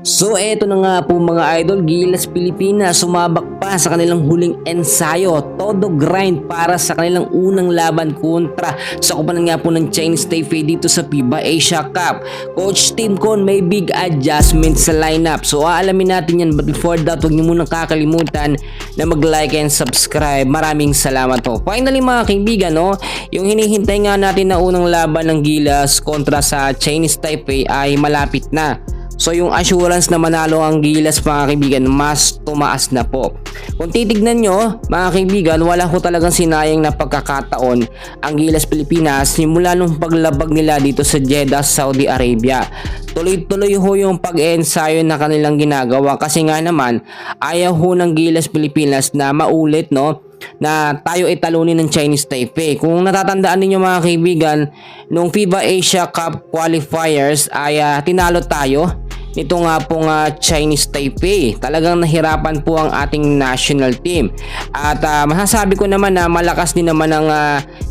So eto na nga po mga idol, Gilas Pilipinas sumabak pa sa kanilang huling ensayo, todo grind para sa kanilang unang laban kontra sa kupanan nga po ng Chinese Taipei dito sa FIBA Asia Cup. Coach Tim Con may big adjustment sa lineup, so aalamin natin yan, but before that huwag niyo munang kakalimutan na mag-like and subscribe. Maraming salamat po. Finally mga kaibigan, no, yung hinihintay nga natin na unang laban ng Gilas kontra sa Chinese Taipei ay malapit na. So yung assurance na manalo ang Gilas mga kaibigan, mas tumaas na po. Kung titignan nyo mga kaibigan, wala ko talagang sinayang na pagkakataon ang Gilas Pilipinas simula nung paglabag nila dito sa Jeddah, Saudi Arabia. Tuloy-tuloy ho yung pag-ensayo na kanilang ginagawa kasi nga naman ayaw ho ng Gilas Pilipinas na maulit, no, na tayo ay talunin ng Chinese Taipei. Kung natatandaan niyo mga kaibigan, nung FIBA Asia Cup qualifiers ay tinalo tayo nito nga pong Chinese Taipei. Talagang nahirapan po ang ating national team. At masasabi ko naman na malakas din naman ang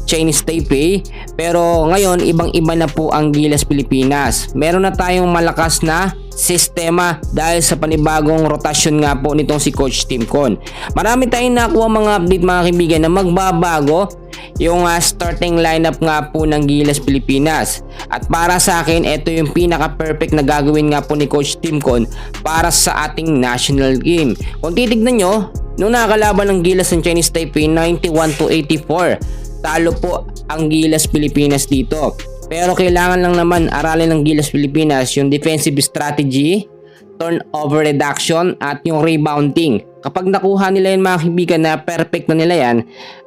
Chinese Taipei. Pero ngayon, ibang-iba na po ang Gilas Pilipinas. Meron na tayong malakas na sistema dahil sa panibagong rotasyon nga po nitong si Coach Tim Con. Marami tayong nakuha mga update mga kaibigan na magbabago yung starting lineup nga po ng Gilas Pilipinas. At para sa akin, ito yung pinaka-perfect na gagawin nga po ni Coach Tim Con para sa ating national game. Kung titignan nyo, nung nakakalaban ng Gilas ng Chinese Taipei 91-84, talo po ang Gilas Pilipinas dito. Pero kailangan lang naman aralin ng Gilas Pilipinas yung defensive strategy, turnover reduction at yung rebounding. Kapag nakuha nila yung mga kaibigan na perfect na nila yan,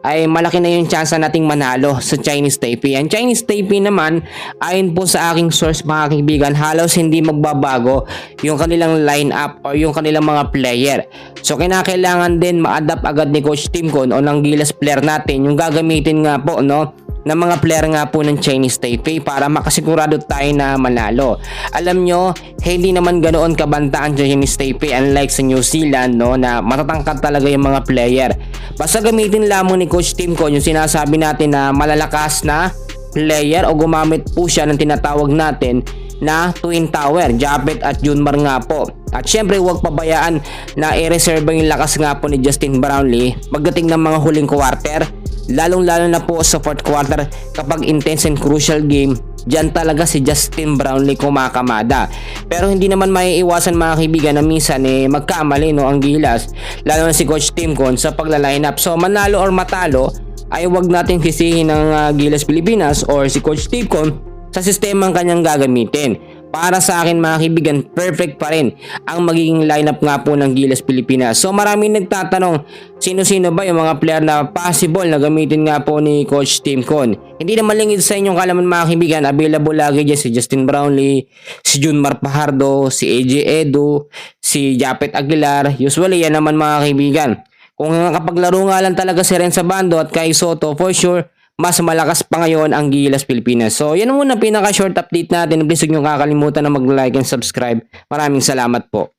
ay malaki na yung chance nating manalo sa Chinese Taipei. Ang Chinese Taipei naman, ayon po sa aking source mga kaibigan, halos hindi magbabago yung kanilang lineup o yung kanilang mga player. So kinakailangan din ma-adapt agad ni Coach Tim Con o ng Gilas player natin yung gagamitin nga po, no, ng mga player nga po ng Chinese Taipei para makasigurado tayo na manalo. Alam nyo, hindi naman ganoon kabanta ang Chinese Taipei unlike sa New Zealand, no, na matatangkad talaga yung mga player. Basta gamitin lamang ni Coach Tim Con yung sinasabi natin na malalakas na player o gumamit po siya ng tinatawag natin na Twin Tower, Japet at Junmar nga po. At syempre huwag pabayaan na i-reserve yung lakas nga po ni Justin Brownlee pagdating ng mga huling quarter, lalong-lalo na po sa fourth quarter kapag intense and crucial game. Diyan talaga si Justin Brownlee kumakamada. Pero hindi naman maiiwasan mga kaibigan na minsan magkamali, no, ang Gilas, lalo na si Coach Tim Con sa pagla-line up. So manalo or matalo ay wag natin sisihin ng Gilas Pilipinas or si Coach Tim Con sa sistema ang kanyang gagamitin. Para sa akin mga kaibigan, perfect pa rin ang magiging lineup nga po ng Gilas Pilipinas. So maraming nagtatanong, sino-sino ba yung mga player na possible na gamitin nga po ni Coach Tim Con? Hindi naman lingid sa inyong kalaman mga kaibigan, available lagi dyan si Justin Brownlee, si Junmar Fajardo, si AJ Edu, si Japet Aguilar. Usually yan naman mga kaibigan. Kung nakapaglaro nga lang talaga si Renza Bando at Kai Soto, for sure mas malakas pa ngayon ang Gilas Pilipinas. So yan muna pinaka short update natin. Please huwag nyo kakalimutan na mag-like and subscribe. Maraming salamat po.